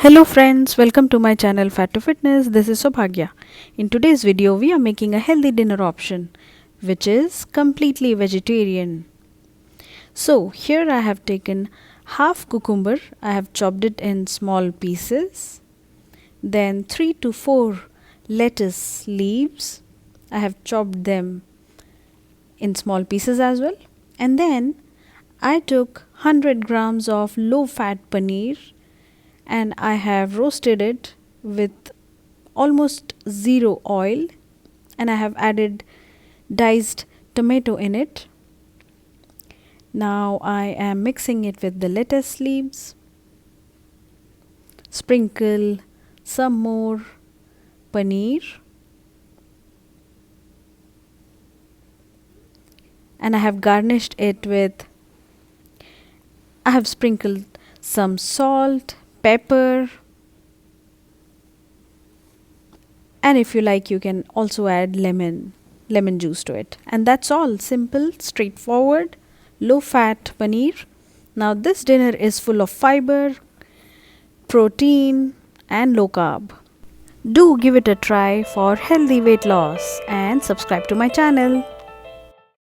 Hello friends, welcome to my channel Fat to Fitness. This is Sobhagya. In today's video, we are making a healthy dinner option, which is completely vegetarian. So here I have taken half cucumber. I have chopped it in small pieces. Then 3 to 4 lettuce leaves. I have chopped them in small pieces as well. And then I took 100 grams of low fat paneer and I have roasted it with almost zero oil, and I have added diced tomato in it. Now I am mixing it with the lettuce leaves, sprinkle some more paneer, and I have garnished it with, I have sprinkled some salt, pepper, and if you like you can also add lemon juice to it. And that's all. Simple, straightforward, low fat paneer. Now this dinner is full of fiber, protein and low carb. Do give it a try for healthy weight loss and subscribe to my channel.